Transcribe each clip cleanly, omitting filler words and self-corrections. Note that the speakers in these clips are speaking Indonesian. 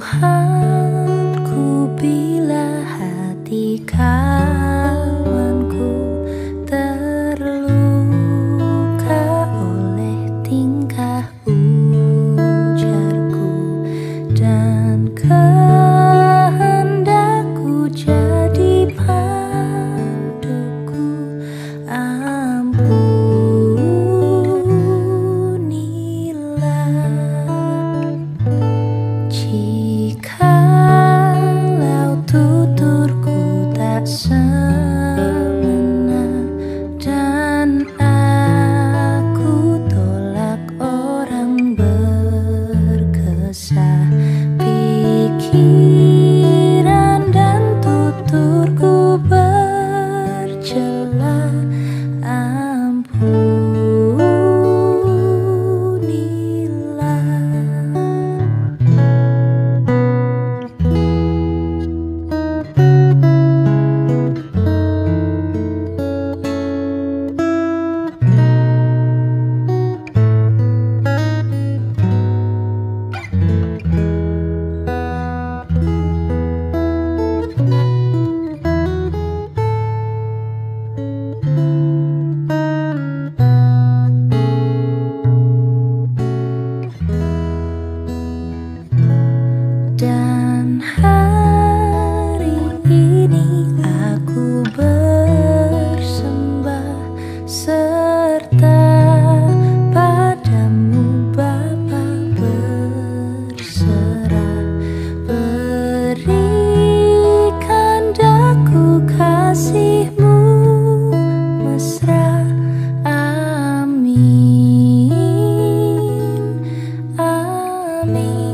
Tuhanku, bila hati kawanku terluka oleh tingkah ujarku dan kehendakku jadi panduku, jikalau tuturku tak semena dan aku tolak orang berkesah, pikiran dan tuturku bercela, dan hari ini aku bersembah serta padamu Bapa, berserah, berikan daku kasih-Mu mesra. Amin, amin.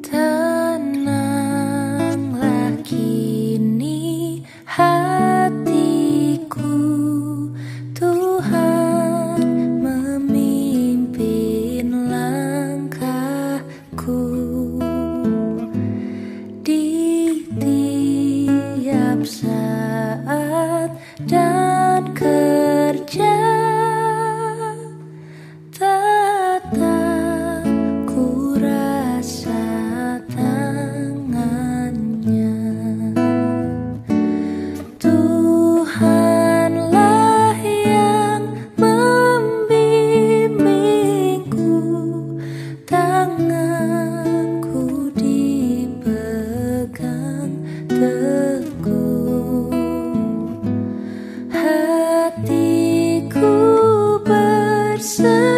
Tenanglah kini hatiku, Tuhan memimpin langkahku di tiap saat dan kerja. Tetap ku rasa tangannya. Tuhanlah yang membimbingku, tanganku dipegang teguh, hatiku berserah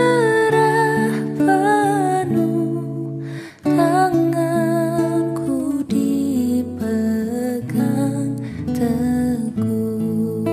penuh, tanganku dipegang teguh.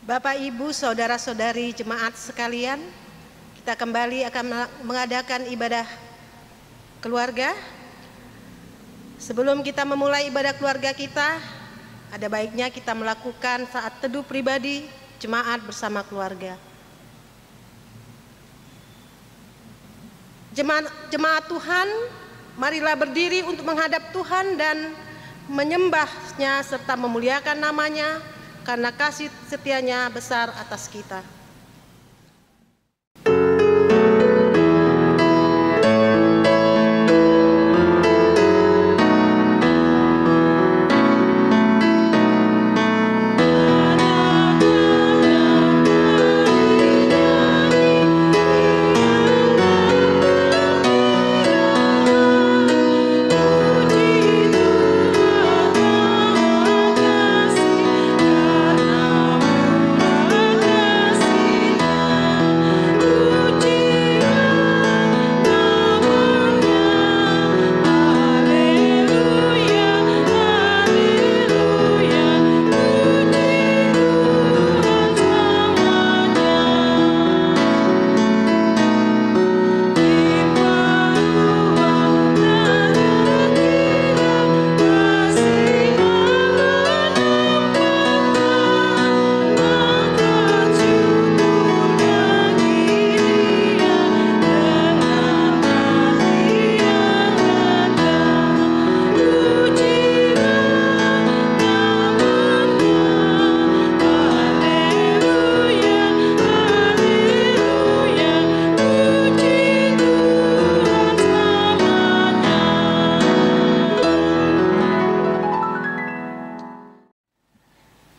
Bapak, Ibu, saudara-saudari jemaat sekalian, kita kembali akan mengadakan ibadah keluarga. Sebelum kita memulai ibadah keluarga kita, ada baiknya kita melakukan saat teduh pribadi jemaat bersama keluarga. Jemaat Tuhan, marilah berdiri untuk menghadap Tuhan dan menyembahnya serta memuliakan namanya karena kasih setianya besar atas kita.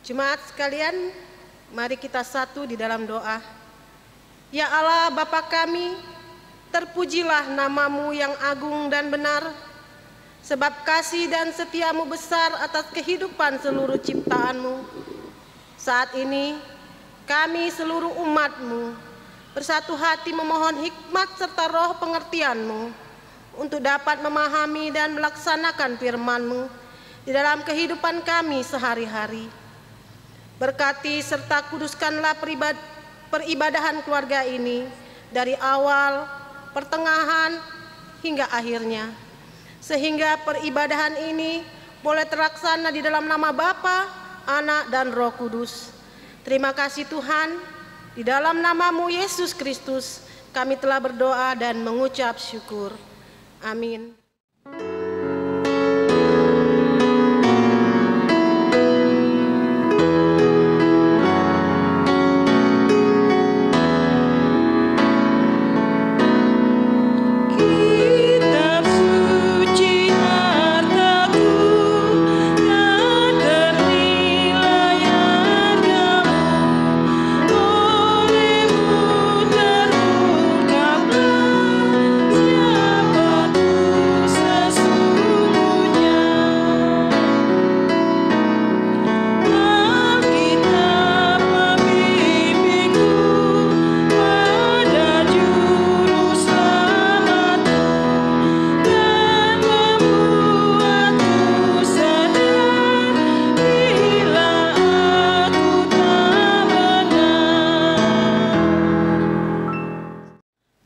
Jemaat sekalian, mari kita satu di dalam doa. Ya Allah Bapa kami, terpujilah namamu yang agung dan benar, sebab kasih dan setiamu besar atas kehidupan seluruh ciptaanmu. Saat ini, kami seluruh umatmu bersatu hati memohon hikmat serta roh pengertianmu untuk dapat memahami dan melaksanakan firman-Mu di dalam kehidupan kami sehari-hari. Berkati serta kuduskanlah peribadahan keluarga ini dari awal, pertengahan, hingga akhirnya. Sehingga peribadahan ini boleh terlaksana di dalam nama Bapa, Anak, dan Roh Kudus. Terima kasih Tuhan, di dalam nama-Mu Yesus Kristus kami telah berdoa dan mengucap syukur. Amin.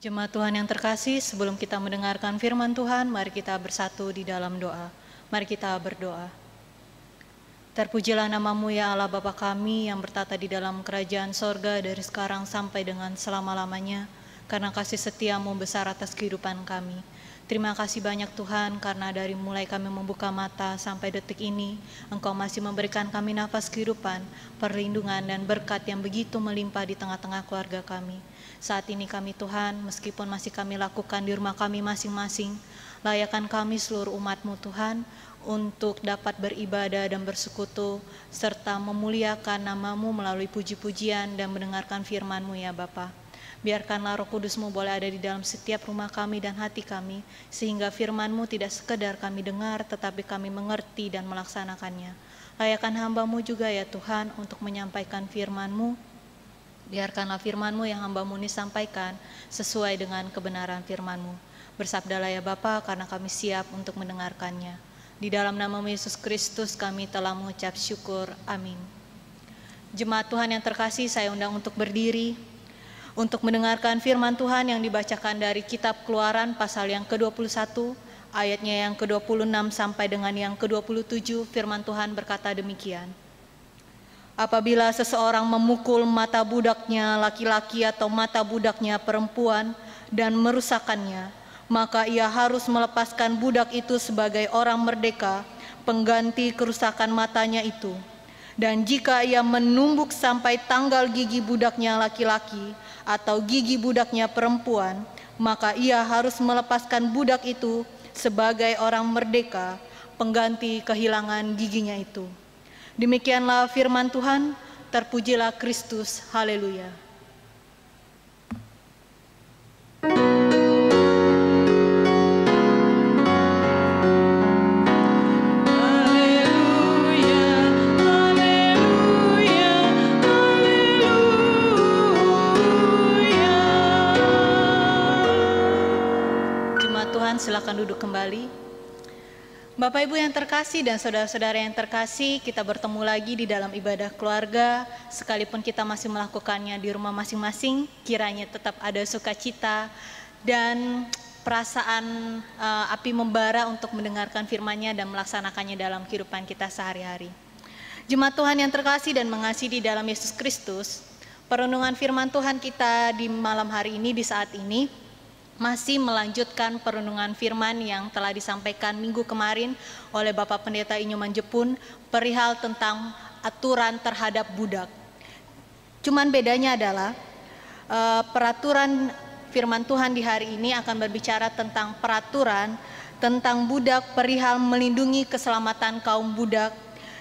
Jemaat Tuhan yang terkasih, sebelum kita mendengarkan firman Tuhan, mari kita bersatu di dalam doa. Mari kita berdoa. Terpujilah nama-Mu ya Allah Bapa kami yang bertata di dalam kerajaan sorga dari sekarang sampai dengan selama-lamanya, karena kasih setia-Mu besar atas kehidupan kami. Terima kasih banyak Tuhan, karena dari mulai kami membuka mata sampai detik ini, Engkau masih memberikan kami nafas kehidupan, perlindungan dan berkat yang begitu melimpah di tengah-tengah keluarga kami. Saat ini kami Tuhan, meskipun masih kami lakukan di rumah kami masing-masing, layakkan kami seluruh umat-Mu Tuhan, untuk dapat beribadah dan bersekutu, serta memuliakan nama-Mu melalui puji-pujian dan mendengarkan firman-Mu ya Bapa. Biarkanlah Roh Kudus-Mu boleh ada di dalam setiap rumah kami dan hati kami, sehingga firman-Mu tidak sekedar kami dengar, tetapi kami mengerti dan melaksanakannya. Layakkan hamba-Mu juga ya Tuhan, untuk menyampaikan firman-Mu. Biarkanlah firman-Mu yang hamba-Mu ini sampaikan sesuai dengan kebenaran firman-Mu. Bersabdalah ya Bapa, karena kami siap untuk mendengarkannya. Di dalam nama-Mu Yesus Kristus kami telah mengucap syukur. Amin. Jemaat Tuhan yang terkasih, saya undang untuk berdiri untuk mendengarkan firman Tuhan yang dibacakan dari kitab Keluaran pasal yang ke-21, ayatnya yang ke-26 sampai dengan yang ke-27. Firman Tuhan berkata demikian. Apabila seseorang memukul mata budaknya laki-laki atau mata budaknya perempuan dan merusakkannya, maka ia harus melepaskan budak itu sebagai orang merdeka, pengganti kerusakan matanya itu. Dan jika ia menumbuk sampai tanggal gigi budaknya laki-laki atau gigi budaknya perempuan, maka ia harus melepaskan budak itu sebagai orang merdeka, pengganti kehilangan giginya itu. Demikianlah firman Tuhan, terpujilah Kristus, haleluya. Silakan duduk kembali. Bapak Ibu yang terkasih dan saudara-saudara yang terkasih, kita bertemu lagi di dalam ibadah keluarga. Sekalipun kita masih melakukannya di rumah masing-masing, kiranya tetap ada sukacita dan perasaan api membara untuk mendengarkan firman-Nya dan melaksanakannya dalam kehidupan kita sehari-hari. Jemaat Tuhan yang terkasih dan mengasihi di dalam Yesus Kristus, perenungan firman Tuhan kita di malam hari ini, di saat ini, masih melanjutkan perenungan firman yang telah disampaikan minggu kemarin oleh Bapak Pendeta Inyoman Jepun perihal tentang aturan terhadap budak. Cuman bedanya adalah peraturan firman Tuhan di hari ini akan berbicara tentang peraturan tentang budak perihal melindungi keselamatan kaum budak,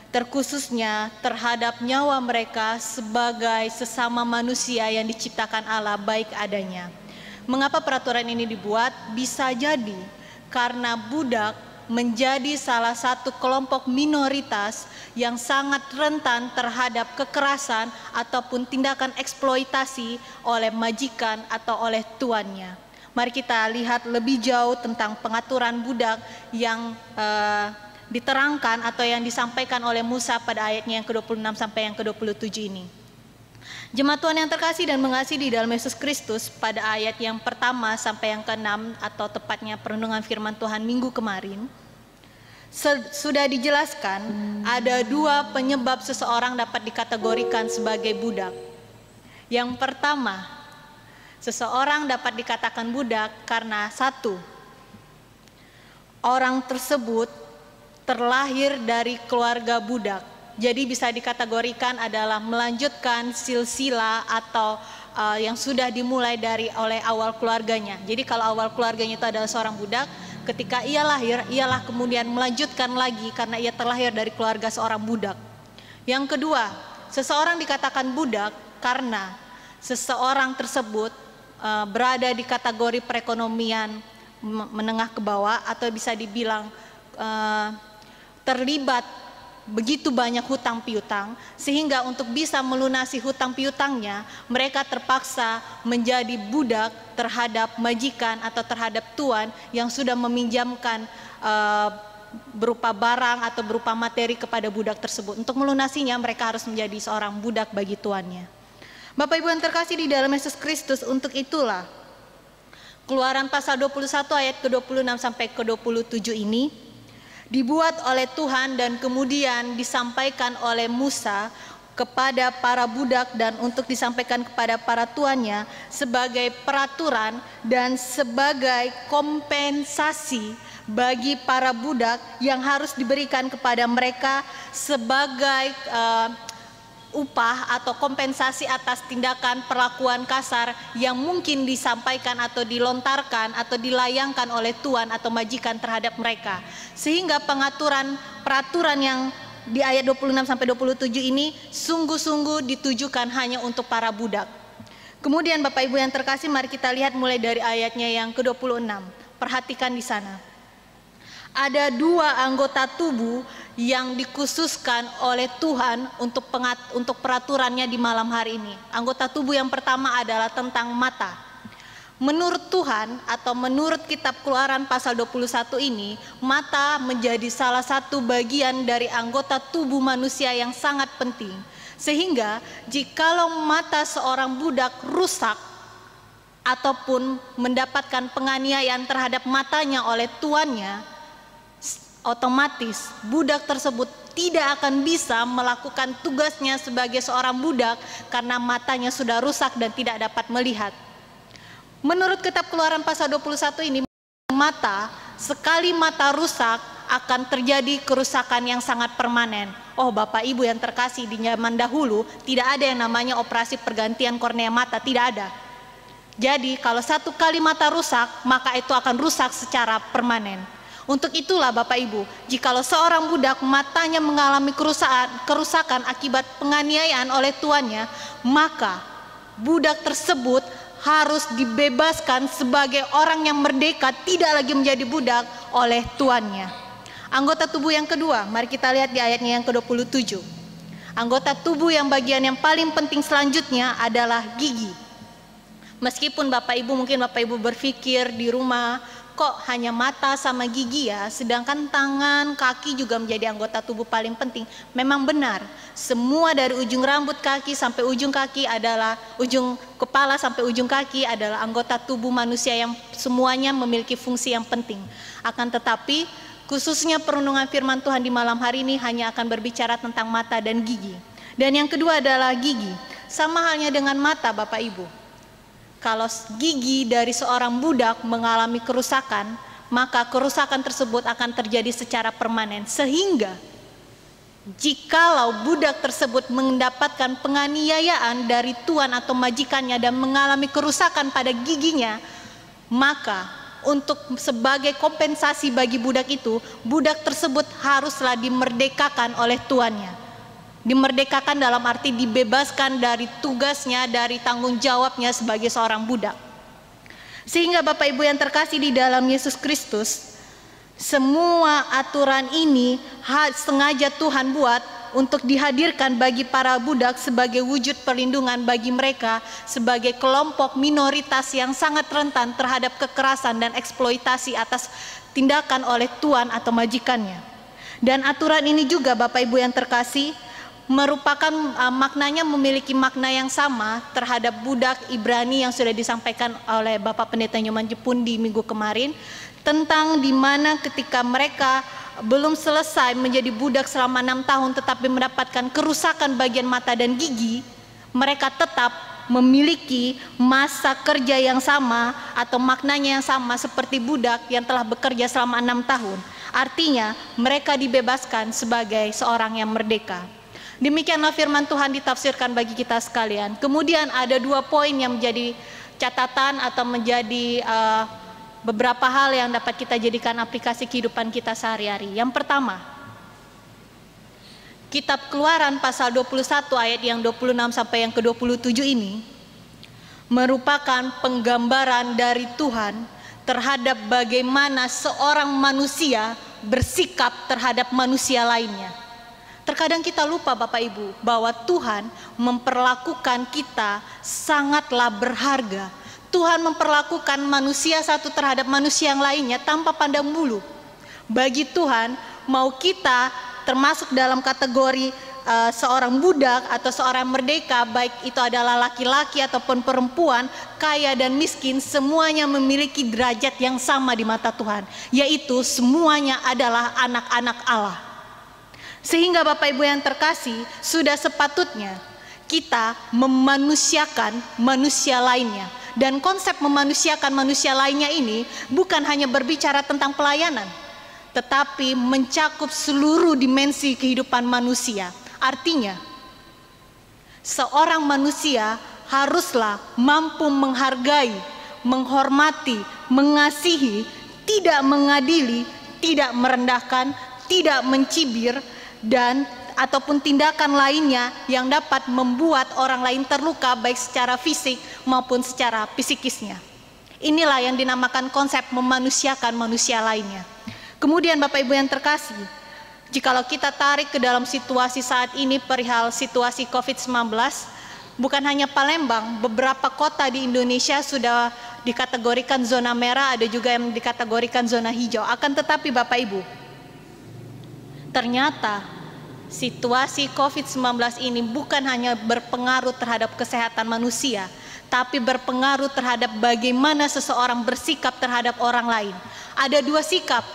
terkhususnya terhadap nyawa mereka sebagai sesama manusia yang diciptakan Allah baik adanya. Mengapa peraturan ini dibuat? Bisa jadi karena budak menjadi salah satu kelompok minoritas yang sangat rentan terhadap kekerasan ataupun tindakan eksploitasi oleh majikan atau oleh tuannya. Mari kita lihat lebih jauh tentang pengaturan budak yang diterangkan atau yang disampaikan oleh Musa pada ayatnya yang ke-26 sampai yang ke-27 ini. Jemaat Tuhan yang terkasih dan mengasihi di dalam Yesus Kristus, pada ayat yang pertama sampai yang ke-6 atau tepatnya perenungan firman Tuhan minggu kemarin, sudah dijelaskan ada dua penyebab seseorang dapat dikategorikan sebagai budak. Yang pertama, seseorang dapat dikatakan budak karena satu, orang tersebut terlahir dari keluarga budak. Jadi bisa dikategorikan adalah melanjutkan silsilah atau yang sudah dimulai oleh awal keluarganya. Jadi kalau awal keluarganya itu adalah seorang budak, ketika ia lahir, ialah kemudian melanjutkan lagi karena ia terlahir dari keluarga seorang budak. Yang kedua, seseorang dikatakan budak karena seseorang tersebut berada di kategori perekonomian menengah ke bawah, atau bisa dibilang terlibat begitu banyak hutang piutang, sehingga untuk bisa melunasi hutang piutangnya mereka terpaksa menjadi budak terhadap majikan atau terhadap tuan yang sudah meminjamkan berupa barang atau berupa materi kepada budak tersebut. Untuk melunasinya mereka harus menjadi seorang budak bagi tuannya. Bapak Ibu yang terkasih di dalam Yesus Kristus, untuk itulah Keluaran pasal 21 ayat ke-26 sampai ke-27 ini dibuat oleh Tuhan dan kemudian disampaikan oleh Musa kepada para budak dan untuk disampaikan kepada para tuannya sebagai peraturan dan sebagai kompensasi bagi para budak yang harus diberikan kepada mereka sebagai upah atau kompensasi atas tindakan perlakuan kasar yang mungkin disampaikan atau dilontarkan atau dilayangkan oleh tuan atau majikan terhadap mereka. Sehingga peraturan yang di ayat 26 sampai 27 ini sungguh-sungguh ditujukan hanya untuk para budak. Kemudian Bapak Ibu yang terkasih, mari kita lihat mulai dari ayatnya yang ke-26. Perhatikan di sana. Ada dua anggota tubuh yang dikhususkan oleh Tuhan untuk peraturannya di malam hari ini. Anggota tubuh yang pertama adalah tentang mata. Menurut Tuhan atau menurut kitab Keluaran pasal 21 ini, mata menjadi salah satu bagian dari anggota tubuh manusia yang sangat penting. Sehingga jikalau mata seorang budak rusak ataupun mendapatkan penganiayaan terhadap matanya oleh tuannya, otomatis budak tersebut tidak akan bisa melakukan tugasnya sebagai seorang budak karena matanya sudah rusak dan tidak dapat melihat. Menurut kitab Keluaran pasal 21 ini, mata, sekali mata rusak akan terjadi kerusakan yang sangat permanen. Oh Bapak Ibu yang terkasih, di zaman dahulu tidak ada yang namanya operasi pergantian kornea mata, tidak ada. Jadi kalau satu kali mata rusak, maka itu akan rusak secara permanen. Untuk itulah Bapak Ibu, jikalau seorang budak matanya mengalami kerusakan akibat penganiayaan oleh tuannya, maka budak tersebut harus dibebaskan sebagai orang yang merdeka, tidak lagi menjadi budak oleh tuannya. Anggota tubuh yang kedua, mari kita lihat di ayatnya yang ke-27. Anggota tubuh yang bagian yang paling penting selanjutnya adalah gigi. Meskipun Bapak Ibu, mungkin Bapak Ibu berpikir di rumah, kok hanya mata sama gigi ya, sedangkan tangan, kaki juga menjadi anggota tubuh paling penting. Memang benar, semua dari ujung rambut kaki sampai ujung kaki adalah, ujung kepala sampai ujung kaki adalah anggota tubuh manusia yang semuanya memiliki fungsi yang penting. Akan tetapi, khususnya perenungan firman Tuhan di malam hari ini hanya akan berbicara tentang mata dan gigi. Dan yang kedua adalah gigi. Sama halnya dengan mata Bapak Ibu. Kalau gigi dari seorang budak mengalami kerusakan, maka kerusakan tersebut akan terjadi secara permanen. Sehingga jikalau budak tersebut mendapatkan penganiayaan dari tuan atau majikannya dan mengalami kerusakan pada giginya, maka untuk sebagai kompensasi bagi budak itu, budak tersebut haruslah dimerdekakan oleh tuannya. Dimerdekakan dalam arti dibebaskan dari tugasnya, dari tanggung jawabnya sebagai seorang budak. Sehingga Bapak Ibu yang terkasih di dalam Yesus Kristus, semua aturan ini sengaja Tuhan buat untuk dihadirkan bagi para budak sebagai wujud perlindungan bagi mereka sebagai kelompok minoritas yang sangat rentan terhadap kekerasan dan eksploitasi atas tindakan oleh tuan atau majikannya. Dan aturan ini juga Bapak Ibu yang terkasih merupakan maknanya memiliki makna yang sama terhadap budak Ibrani yang sudah disampaikan oleh Bapak Pendeta Nyoman Jepun di minggu kemarin, tentang dimana ketika mereka belum selesai menjadi budak selama 6 tahun tetapi mendapatkan kerusakan bagian mata dan gigi, mereka tetap memiliki masa kerja yang sama atau maknanya yang sama seperti budak yang telah bekerja selama 6 tahun. Artinya mereka dibebaskan sebagai seorang yang merdeka. Demikianlah firman Tuhan ditafsirkan bagi kita sekalian. Kemudian ada 2 poin yang menjadi catatan atau menjadi beberapa hal yang dapat kita jadikan aplikasi kehidupan kita sehari-hari. Yang pertama, Kitab Keluaran pasal 21 ayat yang 26 sampai yang ke-27 ini merupakan penggambaran dari Tuhan terhadap bagaimana seorang manusia bersikap terhadap manusia lainnya. Terkadang kita lupa Bapak Ibu bahwa Tuhan memperlakukan kita sangatlah berharga. Tuhan memperlakukan manusia satu terhadap manusia yang lainnya tanpa pandang bulu. Bagi Tuhan, mau kita termasuk dalam kategori seorang budak atau seorang merdeka, baik itu adalah laki-laki ataupun perempuan, kaya dan miskin, semuanya memiliki derajat yang sama di mata Tuhan, yaitu semuanya adalah anak-anak Allah. Sehingga Bapak Ibu yang terkasih, sudah sepatutnya kita memanusiakan manusia lainnya. Dan konsep memanusiakan manusia lainnya ini bukan hanya berbicara tentang pelayanan, tetapi mencakup seluruh dimensi kehidupan manusia. Artinya, seorang manusia haruslah mampu menghargai, menghormati, mengasihi, tidak mengadili, tidak merendahkan, tidak mencibir, dan ataupun tindakan lainnya yang dapat membuat orang lain terluka baik secara fisik maupun secara psikisnya. Inilah yang dinamakan konsep memanusiakan manusia lainnya. Kemudian Bapak Ibu yang terkasih, jikalau kita tarik ke dalam situasi saat ini perihal situasi COVID-19, bukan hanya Palembang, beberapa kota di Indonesia sudah dikategorikan zona merah, ada juga yang dikategorikan zona hijau. Akan tetapi Bapak Ibu, ternyata situasi COVID-19 ini bukan hanya berpengaruh terhadap kesehatan manusia, tapi berpengaruh terhadap bagaimana seseorang bersikap terhadap orang lain. Ada 2 sikap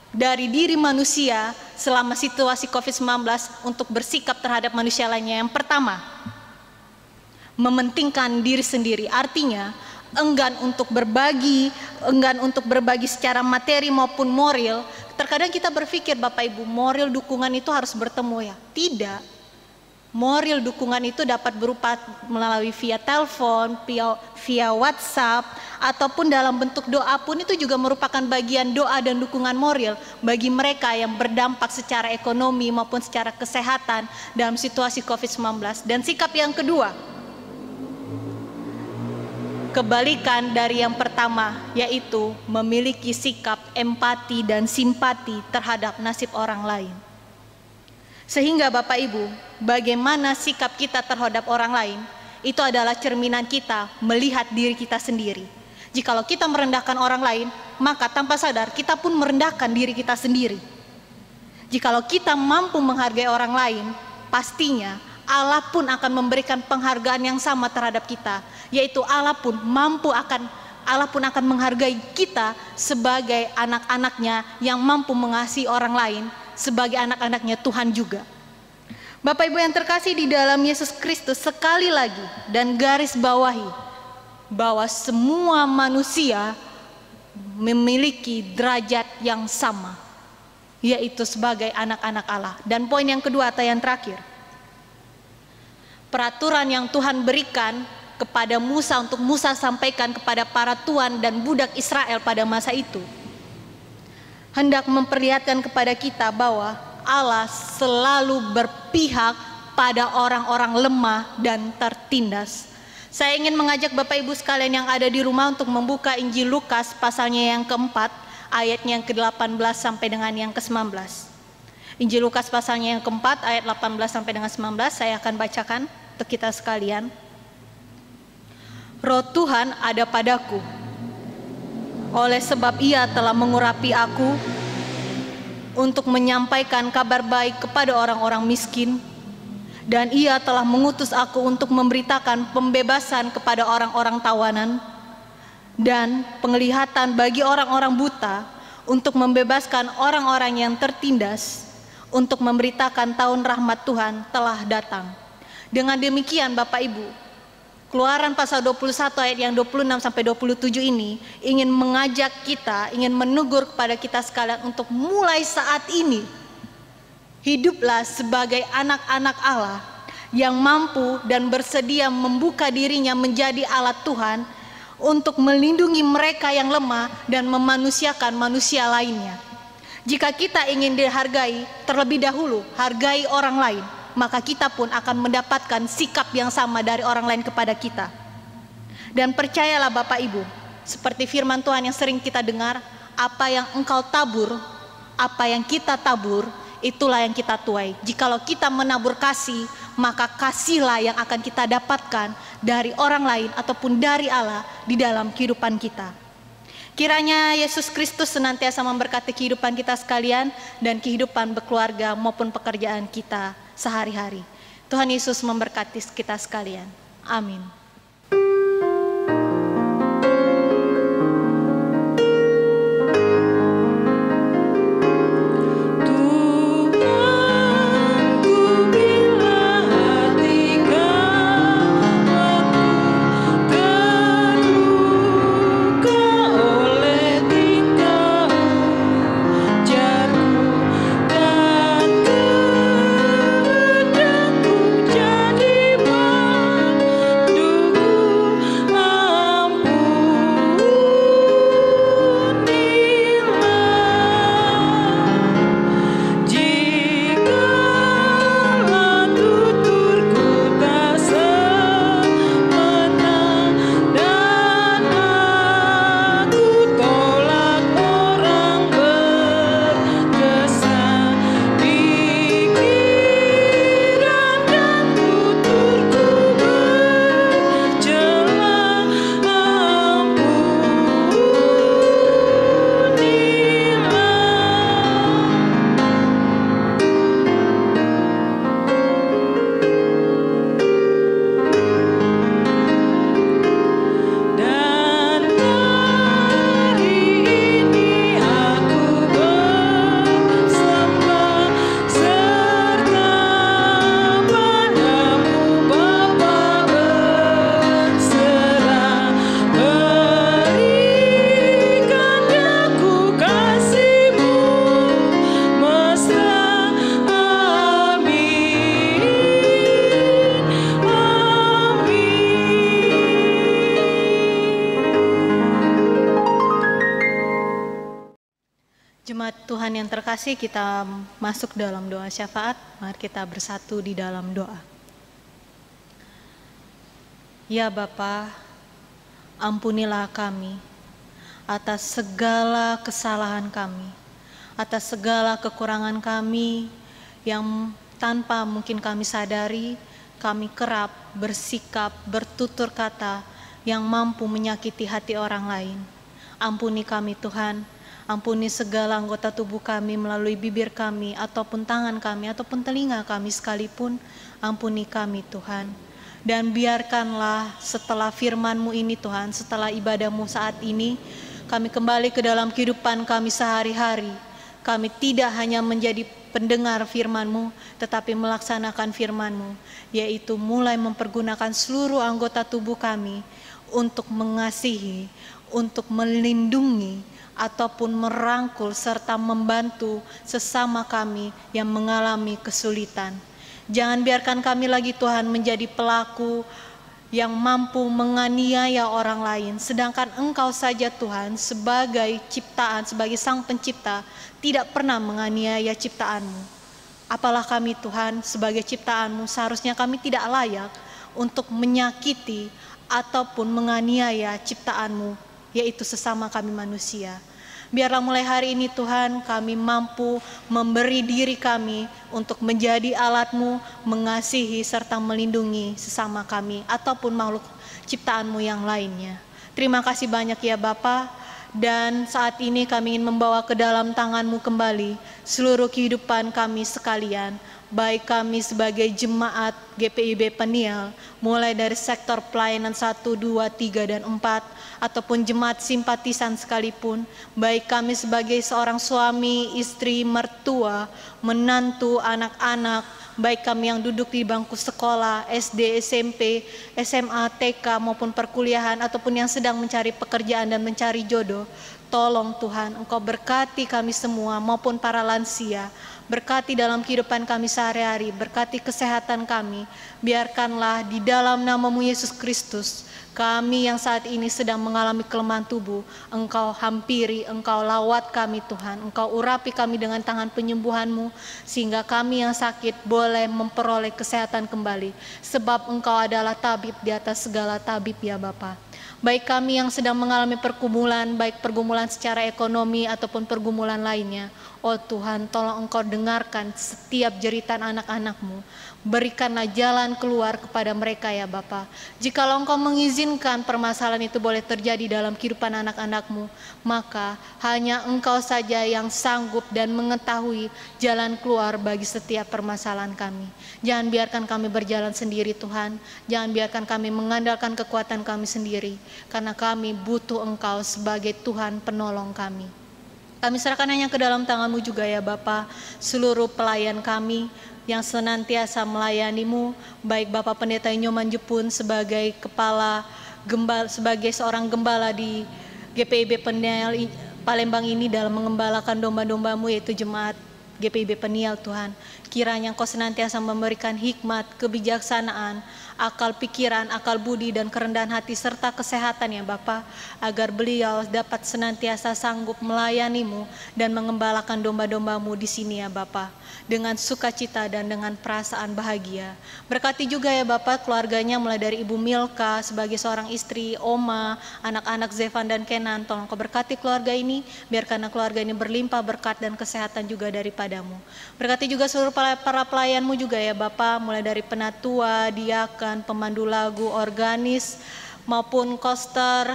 dari diri manusia selama situasi COVID-19 untuk bersikap terhadap manusia lainnya. Yang pertama, mementingkan diri sendiri. Artinya, enggan untuk berbagi secara materi maupun moral, terkadang kita berpikir Bapak Ibu, moral dukungan itu harus bertemu ya. Tidak. Moral dukungan itu dapat berupa melalui via telepon, via WhatsApp, ataupun dalam bentuk doa pun itu juga merupakan bagian doa dan dukungan moral bagi mereka yang berdampak secara ekonomi maupun secara kesehatan dalam situasi COVID-19. Dan sikap yang kedua, kebalikan dari yang pertama, yaitu memiliki sikap empati dan simpati terhadap nasib orang lain. Sehingga Bapak Ibu, bagaimana sikap kita terhadap orang lain, itu adalah cerminan kita melihat diri kita sendiri. Jikalau kita merendahkan orang lain, maka tanpa sadar kita pun merendahkan diri kita sendiri. Jikalau kita mampu menghargai orang lain, pastinya Allah pun akan memberikan penghargaan yang sama terhadap kita, yaitu Allah pun akan menghargai kita sebagai anak-anaknya yang mampu mengasihi orang lain, sebagai anak-anaknya Tuhan juga. Bapak Ibu yang terkasih di dalam Yesus Kristus, sekali lagi dan garis bawahi bahwa semua manusia memiliki derajat yang sama, yaitu sebagai anak-anak Allah. Dan poin yang kedua atau yang terakhir, peraturan yang Tuhan berikan kepada Musa untuk Musa sampaikan kepada para tuan dan budak Israel pada masa itu, hendak memperlihatkan kepada kita bahwa Allah selalu berpihak pada orang-orang lemah dan tertindas. Saya ingin mengajak Bapak Ibu sekalian yang ada di rumah untuk membuka Injil Lukas pasalnya yang keempat, ayatnya yang ke-18 sampai dengan yang ke-19. Injil Lukas pasalnya yang keempat, ayat 18 sampai dengan 19, saya akan bacakan untuk kita sekalian. Roh Tuhan ada padaku, oleh sebab Ia telah mengurapi aku untuk menyampaikan kabar baik kepada orang-orang miskin, dan Ia telah mengutus aku untuk memberitakan pembebasan kepada orang-orang tawanan dan penglihatan bagi orang-orang buta, untuk membebaskan orang-orang yang tertindas, untuk memberitakan tahun rahmat Tuhan telah datang. Dengan demikian Bapak Ibu, Keluaran pasal 21 ayat yang 26 sampai 27 ini ingin mengajak kita, ingin menegur kepada kita sekalian untuk mulai saat ini hiduplah sebagai anak-anak Allah yang mampu dan bersedia membuka dirinya menjadi alat Tuhan untuk melindungi mereka yang lemah dan memanusiakan manusia lainnya. Jika kita ingin dihargai, terlebih dahulu hargai orang lain, maka kita pun akan mendapatkan sikap yang sama dari orang lain kepada kita. Dan percayalah Bapak Ibu, seperti firman Tuhan yang sering kita dengar, apa yang engkau tabur, apa yang kita tabur, itulah yang kita tuai. Jikalau kita menabur kasih, maka kasihlah yang akan kita dapatkan dari orang lain ataupun dari Allah di dalam kehidupan kita. Kiranya Yesus Kristus senantiasa memberkati kehidupan kita sekalian dan kehidupan berkeluarga maupun pekerjaan kita sehari-hari. Tuhan Yesus memberkati kita sekalian. Amin. Jadi Jemaat Tuhan yang terkasih, kita masuk dalam doa syafaat. Mari kita bersatu di dalam doa. Ya Bapa, ampunilah kami atas segala kesalahan kami, atas segala kekurangan kami yang tanpa mungkin kami sadari, kami kerap bersikap, bertutur kata yang mampu menyakiti hati orang lain. Ampuni kami Tuhan, ampuni segala anggota tubuh kami melalui bibir kami, ataupun tangan kami, ataupun telinga kami sekalipun. Ampuni kami Tuhan. Dan biarkanlah setelah firman-Mu ini Tuhan, setelah ibadah-Mu saat ini, kami kembali ke dalam kehidupan kami sehari-hari. Kami tidak hanya menjadi pendengar firman-Mu, tetapi melaksanakan firman-Mu, yaitu mulai mempergunakan seluruh anggota tubuh kami untuk mengasihi, untuk melindungi, ataupun merangkul serta membantu sesama kami yang mengalami kesulitan. Jangan biarkan kami lagi Tuhan menjadi pelaku yang mampu menganiaya orang lain, sedangkan Engkau saja Tuhan sebagai ciptaan, sebagai Sang Pencipta tidak pernah menganiaya ciptaan-Mu. Apalah kami Tuhan sebagai ciptaan-Mu, seharusnya kami tidak layak untuk menyakiti ataupun menganiaya ciptaan-Mu, yaitu sesama kami manusia. Biarlah mulai hari ini Tuhan kami mampu memberi diri kami untuk menjadi alat-Mu, mengasihi serta melindungi sesama kami ataupun makhluk ciptaan-Mu yang lainnya. Terima kasih banyak ya Bapa, dan saat ini kami ingin membawa ke dalam tangan-Mu kembali seluruh kehidupan kami sekalian, baik kami sebagai jemaat GPIB Peniel, mulai dari sektor pelayanan 1, 2, 3, dan 4, ataupun jemaat simpatisan sekalipun, baik kami sebagai seorang suami, istri, mertua, menantu, anak-anak, baik kami yang duduk di bangku sekolah, SD, SMP, SMA, TK, maupun perkuliahan, ataupun yang sedang mencari pekerjaan dan mencari jodoh. Tolong Tuhan, Engkau berkati kami semua maupun para lansia, berkati dalam kehidupan kami sehari-hari, berkati kesehatan kami. Biarkanlah di dalam nama-Mu Yesus Kristus, kami yang saat ini sedang mengalami kelemahan tubuh, Engkau hampiri, Engkau lawat kami Tuhan, Engkau urapi kami dengan tangan penyembuhan-Mu, sehingga kami yang sakit boleh memperoleh kesehatan kembali, sebab Engkau adalah tabib di atas segala tabib ya Bapa. Baik kami yang sedang mengalami pergumulan, baik pergumulan secara ekonomi ataupun pergumulan lainnya, oh Tuhan, tolong Engkau dengarkan setiap jeritan anak-anak-Mu. Berikanlah jalan keluar kepada mereka ya Bapa. Jikalau Engkau mengizinkan permasalahan itu boleh terjadi dalam kehidupan anak-anak-Mu, maka hanya Engkau saja yang sanggup dan mengetahui jalan keluar bagi setiap permasalahan kami. Jangan biarkan kami berjalan sendiri Tuhan. Jangan biarkan kami mengandalkan kekuatan kami sendiri, karena kami butuh Engkau sebagai Tuhan penolong kami. Kami serahkan hanya ke dalam tangan-Mu juga ya Bapa, seluruh pelayan kami yang senantiasa melayani-Mu, baik Bapak Pendeta Nyoman Jepun sebagai kepala gembala, sebagai seorang gembala di GPIB Peniel Palembang ini dalam mengembalakan domba-domba-Mu, yaitu jemaat GPIB Peniel Tuhan. Kiranya Engkau senantiasa memberikan hikmat, kebijaksanaan, akal pikiran, akal budi, dan kerendahan hati serta kesehatan ya Bapa, agar beliau dapat senantiasa sanggup melayani-Mu dan mengembalakan domba-domba-Mu di sini ya Bapa, dengan sukacita dan dengan perasaan bahagia. Berkati juga ya Bapa keluarganya, mulai dari Ibu Milka sebagai seorang istri, Oma, anak-anak Zevan dan Kenan. Tolong Kau berkati keluarga ini, biarkan keluarga ini berlimpah berkat dan kesehatan juga daripada-Mu. Berkati juga seluruh para pelayan-Mu juga ya Bapa, mulai dari penatua, diakan, pemandu lagu, organis, maupun koster,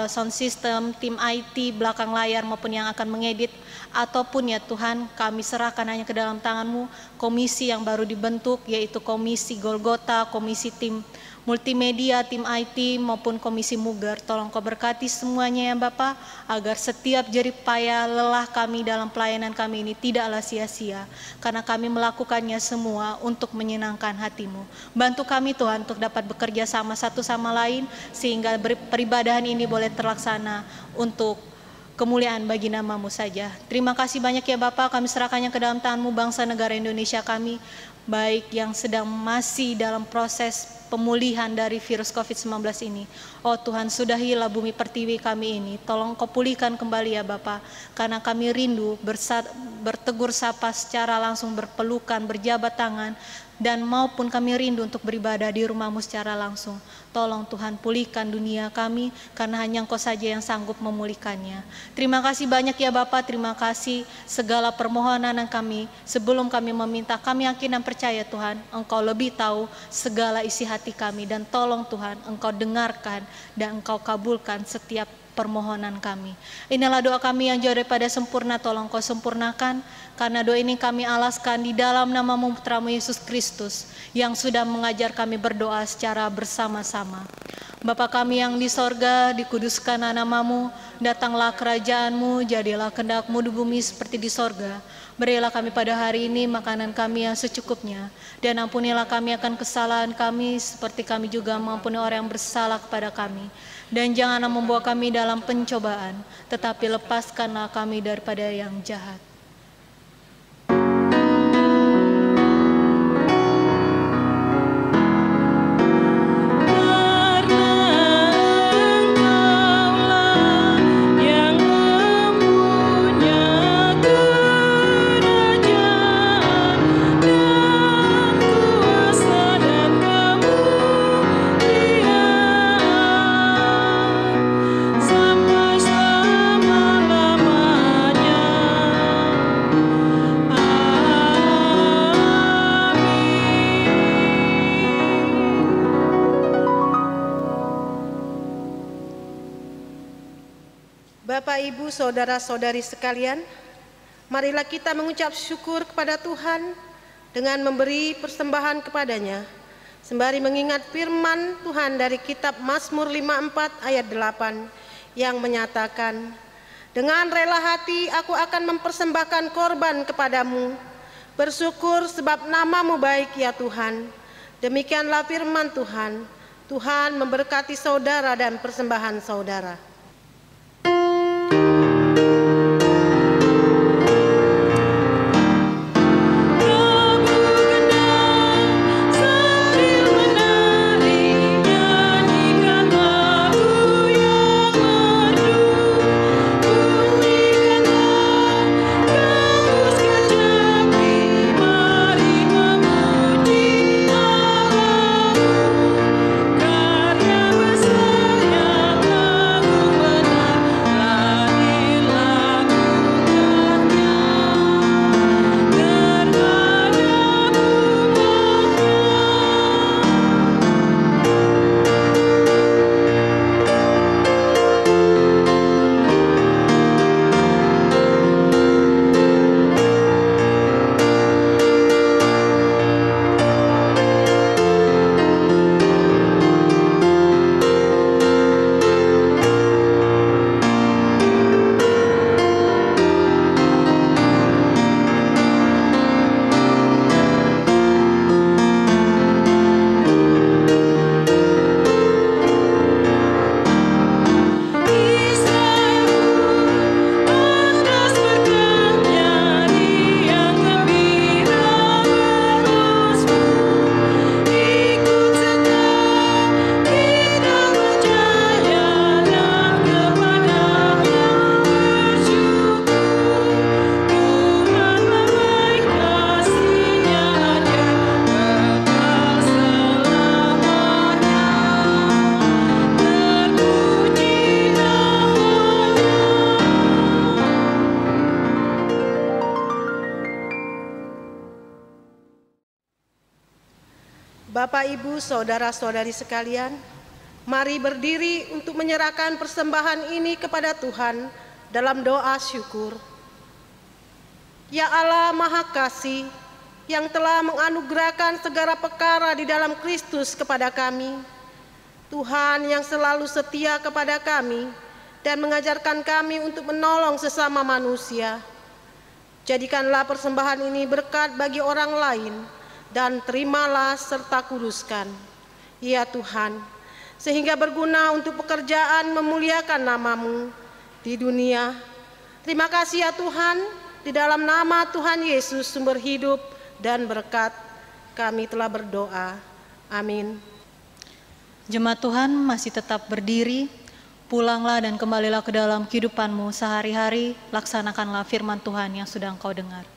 sound system, tim IT, belakang layar, maupun yang akan mengedit, ataupun ya Tuhan, kami serahkan hanya ke dalam tangan-Mu komisi yang baru dibentuk, yaitu komisi Golgota, komisi tim multimedia, tim IT, maupun komisi Mugar. Tolong Kau berkati semuanya ya Bapa, agar setiap jerih payah lelah kami dalam pelayanan kami ini tidaklah sia-sia, karena kami melakukannya semua untuk menyenangkan hati-Mu. Bantu kami Tuhan untuk dapat bekerja sama satu sama lain, sehingga peribadahan ini boleh terlaksana untuk kemuliaan bagi nama-Mu saja. Terima kasih banyak ya Bapa, kami serahkannya ke dalam tangan-Mu bangsa negara Indonesia kami, baik yang sedang masih dalam proses pemulihan dari virus COVID-19 ini. Oh Tuhan, sudahilah bumi pertiwi kami ini, tolong Kau pulihkan kembali ya Bapa, karena kami rindu bertegur sapa secara langsung, berpelukan, berjabat tangan, dan maupun kami rindu untuk beribadah di rumah-Mu secara langsung. Tolong Tuhan pulihkan dunia kami, karena hanya Engkau saja yang sanggup memulihkannya. Terima kasih banyak ya Bapa, terima kasih segala permohonan kami. Sebelum kami meminta, kami yakin dan percaya Tuhan, Engkau lebih tahu segala isi hati kami. Dan tolong Tuhan, Engkau dengarkan dan Engkau kabulkan setiap permohonan kami. Inilah doa kami yang jauh daripada sempurna, tolong Kau sempurnakan, karena doa ini kami alaskan di dalam nama-Mu Putra-Mu Yesus Kristus, yang sudah mengajar kami berdoa secara bersama-sama. Bapa kami yang di sorga, dikuduskanlah nama-Mu, datanglah kerajaan-Mu, jadilah kehendak-Mu di bumi seperti di sorga. Berilah kami pada hari ini makanan kami yang secukupnya, dan ampunilah kami akan kesalahan kami, seperti kami juga mengampuni orang yang bersalah kepada kami. Dan janganlah membawa kami dalam pencobaan, tetapi lepaskanlah kami daripada yang jahat. Bapak, Ibu, saudara-saudari sekalian, marilah kita mengucap syukur kepada Tuhan dengan memberi persembahan kepadanya, sembari mengingat firman Tuhan dari kitab Mazmur 54 ayat 8 yang menyatakan, dengan rela hati aku akan mempersembahkan korban kepadamu, bersyukur sebab nama-Mu baik ya Tuhan. Demikianlah firman Tuhan. Tuhan memberkati saudara dan persembahan saudara. Bapak, Ibu, saudara-saudari sekalian, mari berdiri untuk menyerahkan persembahan ini kepada Tuhan dalam doa syukur. Ya Allah Maha Kasih, yang telah menganugerahkan segala perkara di dalam Kristus kepada kami, Tuhan yang selalu setia kepada kami dan mengajarkan kami untuk menolong sesama manusia, jadikanlah persembahan ini berkat bagi orang lain, dan terimalah serta kuduskan, ya Tuhan, sehingga berguna untuk pekerjaan memuliakan nama-Mu di dunia. Terima kasih ya Tuhan, di dalam nama Tuhan Yesus sumber hidup dan berkat, kami telah berdoa. Amin. Jemaat Tuhan masih tetap berdiri, pulanglah dan kembalilah ke dalam kehidupanmu sehari-hari, laksanakanlah firman Tuhan yang sudah engkau dengar.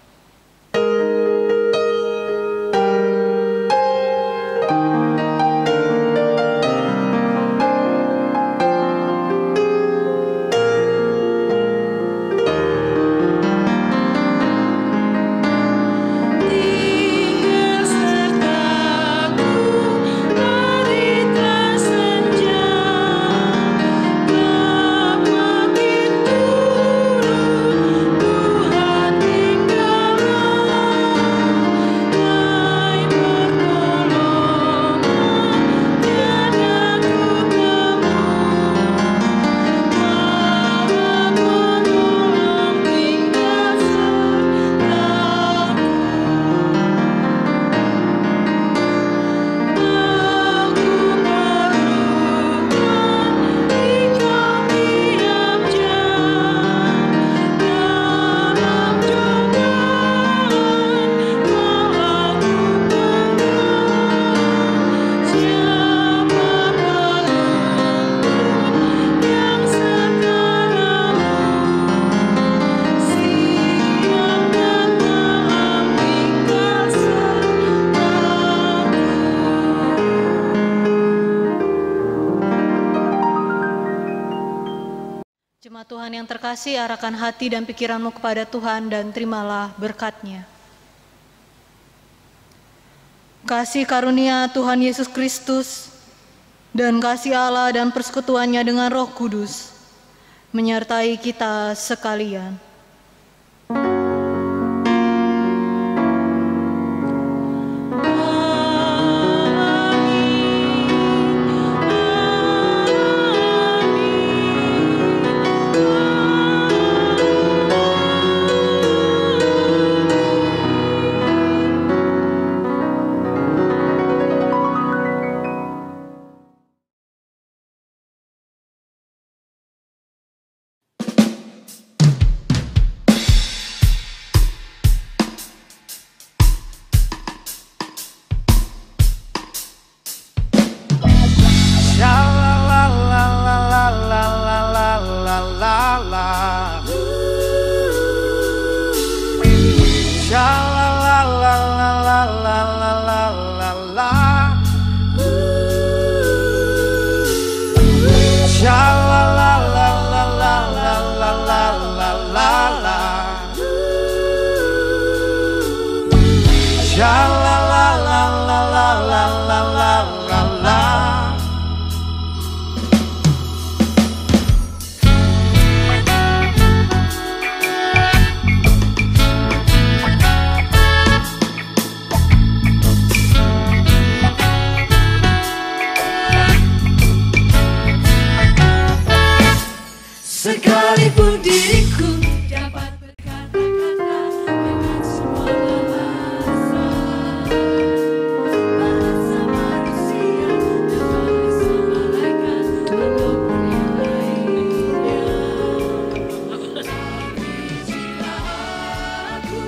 Jemaat Tuhan yang terkasih, arahkan hati dan pikiranmu kepada Tuhan dan terimalah berkat-Nya. Kasih karunia Tuhan Yesus Kristus dan kasih Allah dan persekutuannya dengan Roh Kudus menyertai kita sekalian. Sekalipun diriku dapat berkata-kata dengan semua bahasa, bahasa manusia dan bahasa malaikat ataupun yang lainnya. Tapi jika aku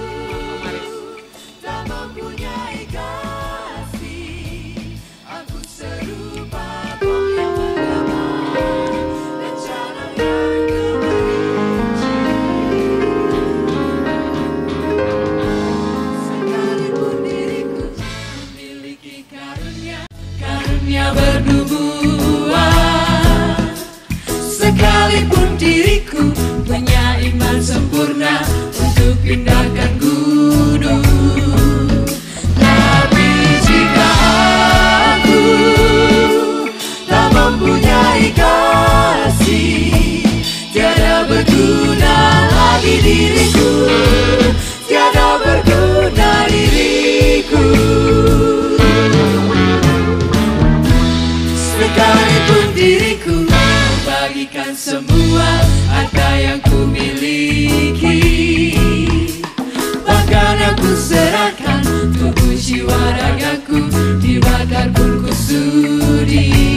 tak mempunyai kasih, aku serupa bom yang menggambar rencana yang bernubuat. Sekalipun diriku punya iman sempurna untuk pindahkan gunung, tapi jika aku tak mempunyai kasih, tiada berguna lagi diriku, tiada berguna diriku. Sekalipun diriku membagikan semua harta yang ku miliki, bahkan aku serahkan tubuh jiwa ragaku dibakar pun ku sudi.